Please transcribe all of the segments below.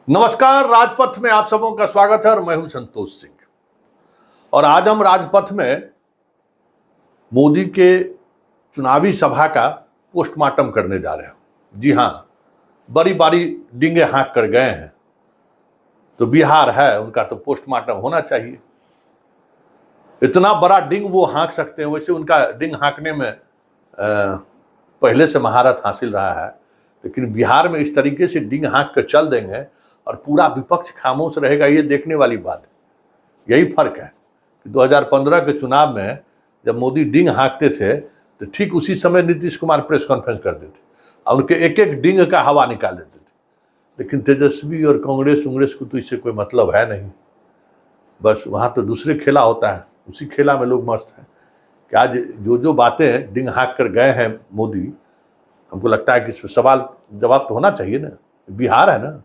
नमस्कार। राजपथ में आप सबों का स्वागत है और मैं हूं संतोष सिंह। और आज हम राजपथ में मोदी के चुनावी सभा का पोस्टमार्टम करने जा रहे हैं। जी हां, बड़ी बड़ी डिंगे हाँक कर गए हैं, तो बिहार है, उनका तो पोस्टमार्टम होना चाहिए। इतना बड़ा डिंग वो हाँक सकते हैं, वैसे उनका डिंग हाँकने में पहले से महारत हासिल रहा है, लेकिन बिहार में इस तरीके से डिंग हाँक कर चल देंगे और पूरा विपक्ष खामोश रहेगा, ये देखने वाली बात है। यही फर्क है कि 2015 के चुनाव में जब मोदी डिंग हाँकते थे तो ठीक उसी समय नीतीश कुमार प्रेस कॉन्फ्रेंस करते थे और उनके एक एक डिंग का हवा निकाल देते थे। लेकिन तेजस्वी और कांग्रेस को तो इससे कोई मतलब है नहीं। बस वहां तो दूसरे खेला होता है, उसी खेला में लोग मस्त हैं कि आज जो बातें डिंग हाँक कर गए हैं मोदी, हमको लगता है कि इसमें सवाल जवाब तो होना चाहिए ना। बिहार है ना,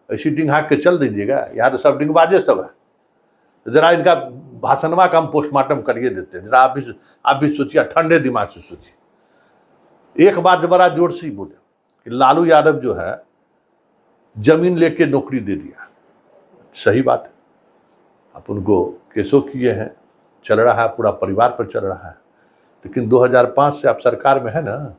ऐसी डिंग हाँक के चल दीजिएगा। यहाँ तो सब डिंगबाजे सब है। जरा इनका भाषणवा का हम पोस्टमार्टम करिए देते हैं। जरा आप भी सोचिए, ठंडे दिमाग से सोचिए। एक बात बड़ा जोर से ही बोले कि लालू यादव जो है जमीन लेके नौकरी दे दिया। सही बात है, आप उनको केसों किए हैं, चल रहा है, पूरा परिवार पर चल रहा है। लेकिन 2005 से आप सरकार में है ना,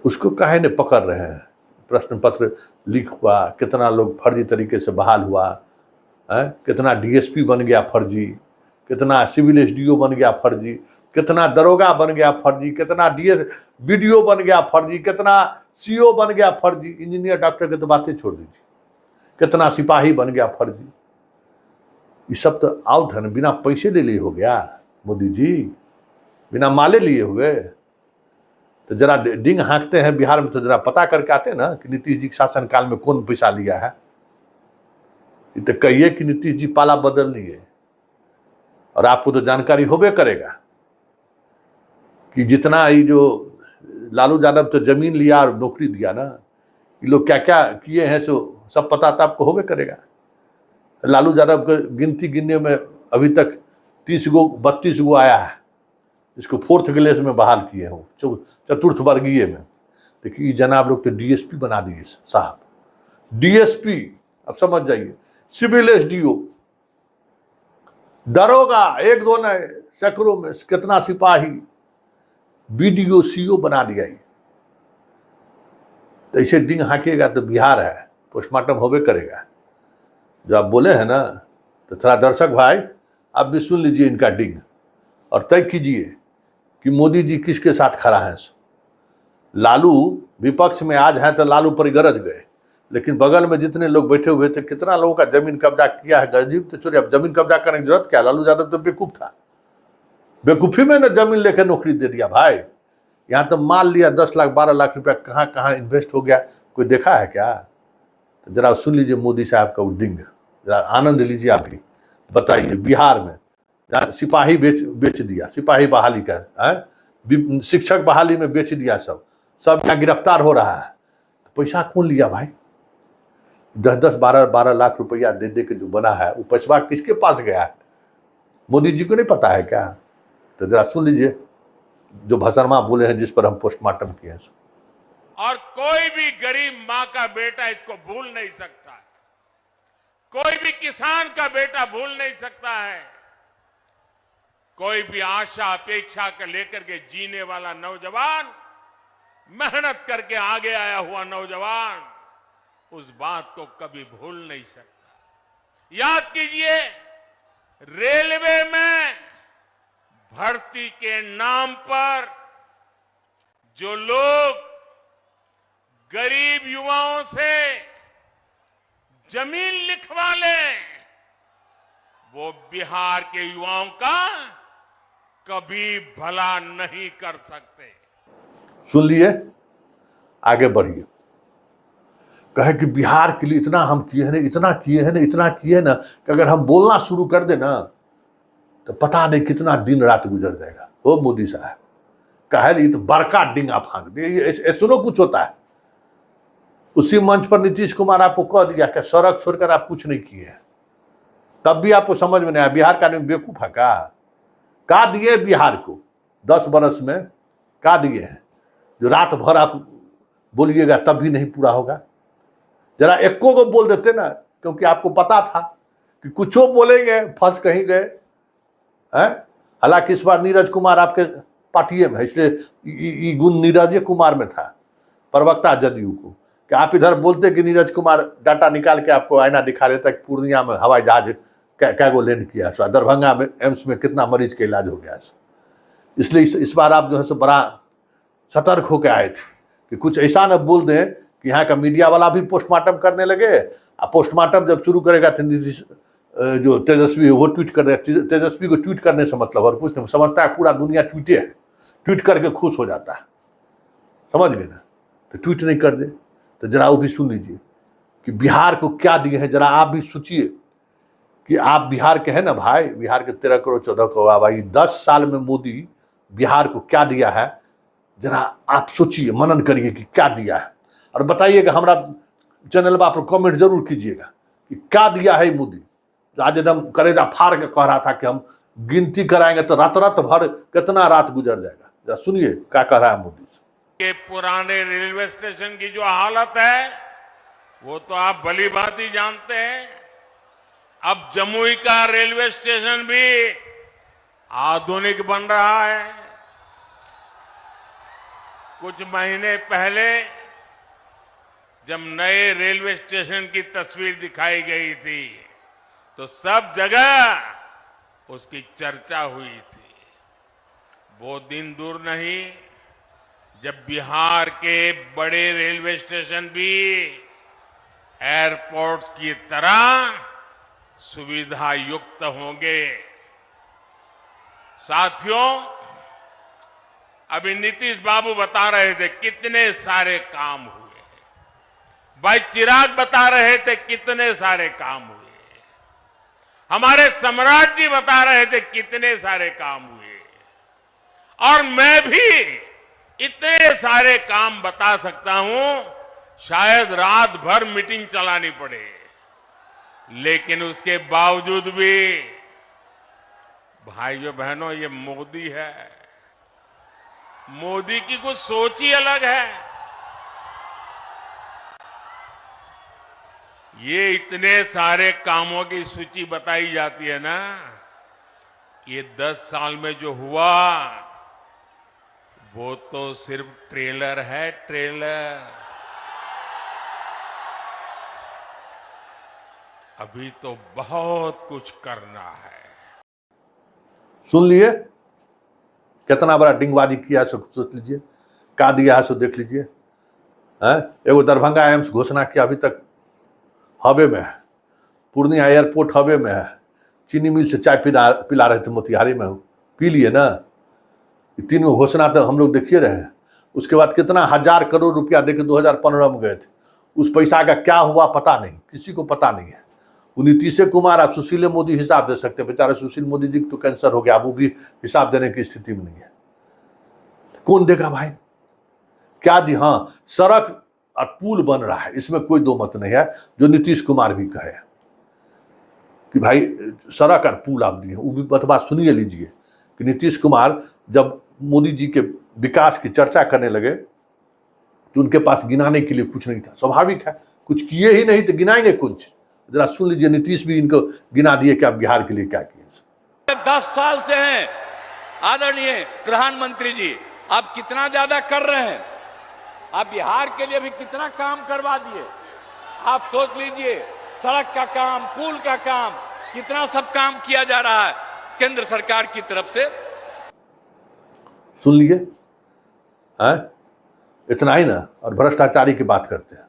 उसको काहे ने पकड़ रहे हैं? प्रश्न पत्र लीक हुआ, कितना लोग फर्जी तरीके से बहाल हुआ है, कितना डीएसपी बन गया फर्जी, कितना सिविल एसडीओ बन गया फर्जी, कितना दरोगा बन गया फर्जी, कितना बीडीओ बन गया फर्जी, कितना सीओ बन गया फर्जी। इंजीनियर डॉक्टर के तो बातें छोड़ दीजिए, कितना सिपाही बन गया फर्जी। ये सब तो आउट है ना, बिना पैसे ले लिए हो गया मोदी जी, बिना माले लिए हुए। तो जरा डिंग हाँकते हैं बिहार में तो जरा पता करके आते हैं ना कि नीतीश जी के शासनकाल में कौन पैसा लिया है। तो कहिए कि नीतीश जी पाला बदल लिए, और आपको तो जानकारी होबे करेगा कि जितना ये जो लालू यादव तो जमीन लिया और नौकरी दिया ना, ये लोग क्या क्या किए हैं सो सब पता था, आपको होबे करेगा। लालू यादव को गिनती गिनने में अभी तक 30 गो 32 गो आया है, इसको फोर्थ क्लास में बहाल किए हो, चतुर्थ वर्गीय में। देखिए जनाब लोग तो डीएसपी बना दिए साहब, डीएसपी, अब समझ जाइए, सिविल एसडीओ, दरोगा, एक दो नए, सैकड़ों में कितना सिपाही, बीडीओ सीओ बना दिया। तो ऐसे डिंग हाँकेगा तो बिहार है, पोस्टमार्टम होबे करेगा। जो आप बोले हैं ना, तो थोड़ा दर्शक भाई आप भी सुन लीजिए इनका डिंग और तय कीजिए कि मोदी जी किसके साथ खड़ा है। लालू विपक्ष में आज है तो लालू पर गरज गए, लेकिन बगल में जितने लोग बैठे हुए थे, कितना लोगों का जमीन कब्जा किया है। गरीब तो छोड़िए, अब जमीन कब्जा करने की जरूरत क्या? लालू यादव तो बेवकूफ था, बेवकूफी में ना जमीन लेकर नौकरी दे दिया भाई। यहाँ तो माल लिया 10 लाख 12 लाख रुपया, कहाँ कहाँ इन्वेस्ट हो गया, कोई देखा है क्या? तो जरा सुन लीजिए मोदी साहब का डिंग, जरा आनंद लीजिए। आप ही बताइए, बिहार में सिपाही बेच दिया, सिपाही बहाली का है, शिक्षक बहाली में बेच दिया, सब यहाँ गिरफ्तार हो रहा है। तो पैसा कौन लिया भाई? 10-10 12-12 लाख रुपया दे दे के जो बना है, वो पैसा किसके पास गया है? मोदी जी को नहीं पता है क्या? तो जरा सुन लीजिए जो भाषणमा बोले हैं, जिस पर हम पोस्टमार्टम किए हैं। और कोई भी गरीब मां का बेटा इसको भूल नहीं सकता है, कोई भी किसान का बेटा भूल नहीं सकता है, कोई भी आशा अपेक्षा के लेकर के जीने वाला नौजवान, मेहनत करके आगे आया हुआ नौजवान उस बात को कभी भूल नहीं सकता। याद कीजिए, रेलवे में भर्ती के नाम पर जो लोग गरीब युवाओं से जमीन लिखवा लें, वो बिहार के युवाओं का कभी भला नहीं कर सकते। सुन लिए, आगे बढ़िए। कहे कि बिहार के लिए इतना हम किए हैं ना, इतना किए हैं ना, इतना किए ना, कि अगर हम बोलना शुरू कर दे ना तो पता नहीं कितना दिन रात गुजर जाएगा। ओ मोदी साहब, कहे तो बड़का डिंग आप हाँक दिए। सुनो, कुछ होता है। उसी मंच पर नीतीश कुमार आपको कह दिया कि सड़क छोड़कर आप कुछ नहीं किए, तब भी आपको समझ में नहीं आया। बिहार का आदमी बेवकूफ है का दिए बिहार को 10 बरस में, का दिए हैं जो रात भर आप बोलिएगा तब भी नहीं पूरा होगा। जरा एको को बोल देते ना, क्योंकि आपको पता था कि कुछो बोलेंगे फंस कहीं गए हैं। हालांकि इस बार नीरज कुमार आपके पार्टी में, इसलिए गुण नीरज कुमार में था, प्रवक्ता जदयू को, कि आप इधर बोलते कि नीरज कुमार डाटा निकाल के आपको आईना दिखा देता कि पूर्णिया में हवाई जहाज क्या गो लैंड किया, सो दरभंगा में एम्स में कितना मरीज का इलाज हो गया। इसलिए इस बार आप जो है सो बड़ा सतर्क होकर आए थे कि कुछ ऐसा न बोल दें कि यहाँ का मीडिया वाला भी पोस्टमार्टम करने लगे, और पोस्टमार्टम जब शुरू करेगा तो जो तेजस्वी वो ट्वीट कर देगा। तेजस्वी को ट्वीट करने से मतलब और कुछ नहीं, समझता है पूरा दुनिया ट्वीटे है, ट्वीट करके खुश हो जाता है, समझ गए ना। तो ट्वीट नहीं कर दे तो जरा वो भी सुन लीजिए कि बिहार को क्या दिए हैं। जरा आप भी सोचिए कि आप बिहार के हैं ना भाई, बिहार के 13 करोड़ 14 करोड़ आबादी, 10 साल में मोदी बिहार को क्या दिया है, जरा आप सोचिए, मनन करिए कि क्या दिया है, और बताइएगा। हमारा चैनल पर आप कमेंट जरूर कीजिएगा कि क्या दिया है मोदी। आज एकदम करेजा फाड़ के कह रहा था कि हम गिनती कराएंगे तो रात भर कितना रात गुजर जाएगा। जरा सुनिए क्या कह रहा है मोदी। के पुराने रेलवे स्टेशन की जो हालत है वो तो आप भली भांति जानते हैं। अब जमुई का रेलवे स्टेशन भी आधुनिक बन रहा है। कुछ महीने पहले जब नए रेलवे स्टेशन की तस्वीर दिखाई गई थी तो सब जगह उसकी चर्चा हुई थी। वो दिन दूर नहीं जब बिहार के बड़े रेलवे स्टेशन भी एयरपोर्ट्स की तरह सुविधा युक्त होंगे। साथियों, अभी नीतीश बाबू बता रहे थे कितने सारे काम हुए, भाई चिराग बता रहे थे कितने सारे काम हुए, हमारे सम्राट जी बता रहे थे कितने सारे काम हुए, और मैं भी इतने सारे काम बता सकता हूं, शायद रात भर मीटिंग चलानी पड़े। लेकिन उसके बावजूद भी भाइयों बहनों, ये मोदी है, मोदी की कुछ सोच ही अलग है। ये इतने सारे कामों की सूची बताई जाती है ना, ये 10 साल में जो हुआ वो तो सिर्फ ट्रेलर है, ट्रेलर। अभी तो बहुत कुछ करना है। सुन लिए कितना बड़ा डिंगबाजी किया, सो सोच लीजिए, क्या दिया है सो देख लीजिए। एगो दरभंगा एम्स घोषणा किया, अभी तक हवे में है। पूर्णिया एयरपोर्ट हवे में है। चीनी मिल से चाय पिला रहे थे मोतिहारी में, पी लिए ना। तीनों घोषणा तो हम लोग देखिए रहे हैं। उसके बाद कितना 1000 करोड़ रुपया देके 2015 में गए थे, उस पैसा का क्या हुआ पता नहीं, किसी को पता नहीं है। वो नीतीश कुमार और सुशील मोदी हिसाब दे सकते हैं, बेचारे सुशील मोदी जी को तो कैंसर हो गया, वो भी हिसाब देने की स्थिति में नहीं है। कौन देगा भाई, क्या दी। हाँ, सड़क और पुल बन रहा है, इसमें कोई दो मत नहीं है। जो नीतीश कुमार भी कहे कि भाई सड़क और पुल आप दिए, वो भी बात सुनिए लीजिए कि नीतीश कुमार जब मोदी जी के विकास की चर्चा करने लगे तो उनके पास गिनाने के लिए कुछ नहीं था। स्वाभाविक है, कुछ किए ही नहीं तो गिनाएंगे कुछ। जरा सुन लीजिए, नीतीश भी इनको गिना दिए कि आप बिहार के लिए क्या किए। 10 साल से हैं आदरणीय प्रधानमंत्री जी, आप कितना ज्यादा कर रहे हैं। आप बिहार के लिए भी कितना काम करवा दिए। आप सोच लीजिए, सड़क का काम, पुल का काम, कितना सब काम किया जा रहा है केंद्र सरकार की तरफ से। सुन लिए, इतना ही ना। और भ्रष्टाचारी की बात करते हैं।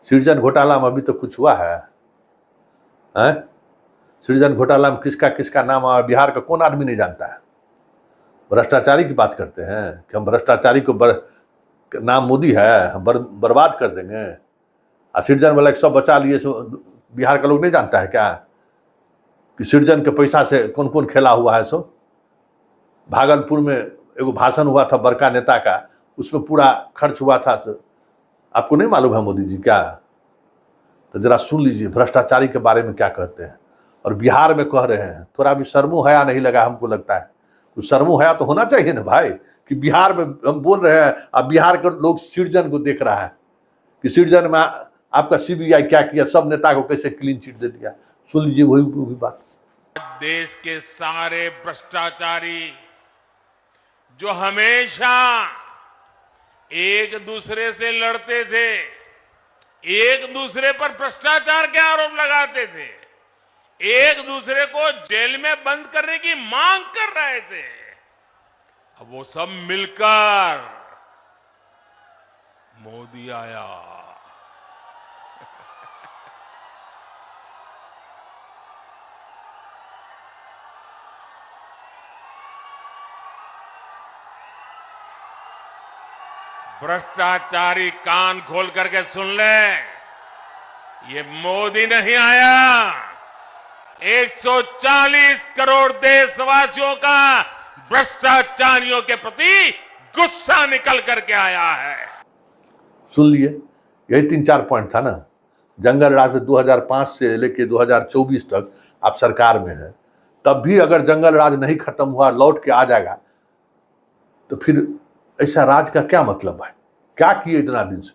सृजन घोटाला में अभी तो कुछ हुआ है? सृजन घोटाला में किसका किसका नाम आया, बिहार का कौन आदमी नहीं जानता है। भ्रष्टाचारी की बात करते हैं कि हम भ्रष्टाचारी को नाम मोदी है, हम बर्बाद कर देंगे। और सृजन वाला सब बचा लिए, सो बिहार का लोग नहीं जानता है क्या कि सृजन के पैसा से कौन कौन खेला हुआ है। सो भागलपुर में एगो भाषण हुआ था बड़का नेता का, उसमें पूरा खर्च हुआ था। आपको नहीं मालूम है मोदी जी क्या? तो जरा सुन लीजिए भ्रष्टाचारी के बारे में क्या कहते हैं। और बिहार में कह रहे हैं, थोड़ा भी शर्मो हया नहीं लगा हमको लगता है। तो शर्मो हया तो होना चाहिए ना भाई, कि बिहार में हम बोल रहे हैं, अब बिहार के लोग सृजन को देख रहा है कि सृजन में आपका सीबीआई क्या किया, सब नेता को कैसे क्लीन चिट दे दिया। सुन लीजिए वही बात। देश के सारे भ्रष्टाचारी जो हमेशा एक दूसरे से लड़ते थे, एक दूसरे पर भ्रष्टाचार के आरोप लगाते थे, एक दूसरे को जेल में बंद करने की मांग कर रहे थे, अब वो सब मिलकर मोदी आया। भ्रष्टाचारी कान खोल करके सुन ले, ये मोदी नहीं आया, 140 करोड़ देशवासियों का भ्रष्टाचारियों के प्रति गुस्सा निकल करके आया है। सुन लिए, यही 3-4 पॉइंट था ना। जंगल राज 2005 से लेके 2024 तक आप सरकार में हैं, तब भी अगर जंगल राज नहीं खत्म हुआ, लौट के आ जाएगा, तो फिर ऐसा राज का क्या मतलब है? क्या किए इतना दिन से?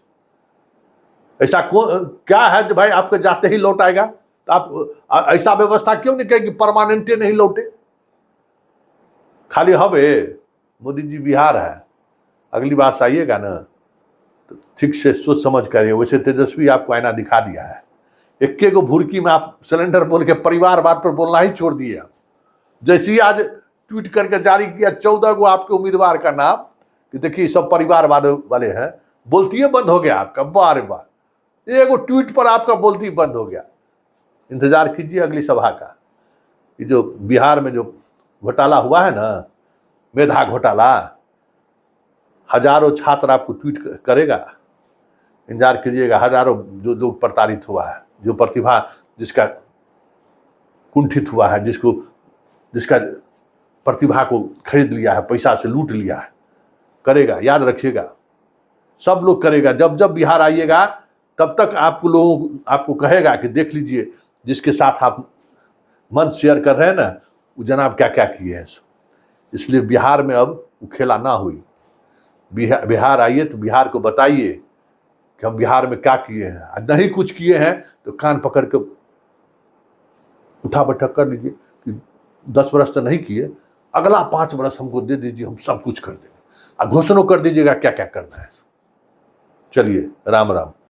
ऐसा क्या है जो भाई आपके जाते ही लौट आएगा? तो आप ऐसा व्यवस्था क्यों नहीं कहेगी परमानेंट नहीं लौटे? खाली हवे मोदी जी बिहार है, अगली बार से आइएगा ना तो ठीक से सोच समझ करिए। वैसे तेजस्वी आपको आईना दिखा दिया है, इक्के को भुरकी में आप सिलेंडर बोल के परिवारवाद पर बोलना ही छोड़ दिए। जैसे ही आज ट्वीट करके जारी किया 14 को आपके उम्मीदवार का नाम कि देखिए सब परिवारवाद वाले हैं, बोलती है बंद हो गया आपका। बार बार एगो ट्वीट पर आपका बोलती बंद हो गया। इंतजार कीजिए अगली सभा का। ये जो बिहार में जो घोटाला हुआ है ना, मेधा घोटाला, हजारों छात्र आपको ट्वीट करेगा, इंतजार कीजिएगा। हजारों जो लोग प्रताड़ित हुआ है, जो प्रतिभा जिसका कुंठित हुआ है, जिसका प्रतिभा को खरीद लिया है, पैसा से लूट लिया है, करेगा। याद रखिएगा, सब लोग करेगा। जब जब बिहार आइएगा तब तक आपको कहेगा कि देख लीजिए जिसके साथ आप मंच शेयर कर रहे हैं ना, वो जनाब क्या क्या किए हैं। इसलिए बिहार में अब वो खेला ना हुई। बिहार आइए तो बिहार को बताइए कि हम बिहार में क्या किए हैं। नहीं कुछ किए हैं तो कान पकड़ के उठा बैठक कर लीजिए कि 10 वर्ष तो नहीं किए, अगला 5 वर्ष हमको दे दीजिए, हम सब कुछ कर देंगे। घोषणा कर दीजिएगा क्या क्या करना है। चलिए, राम राम।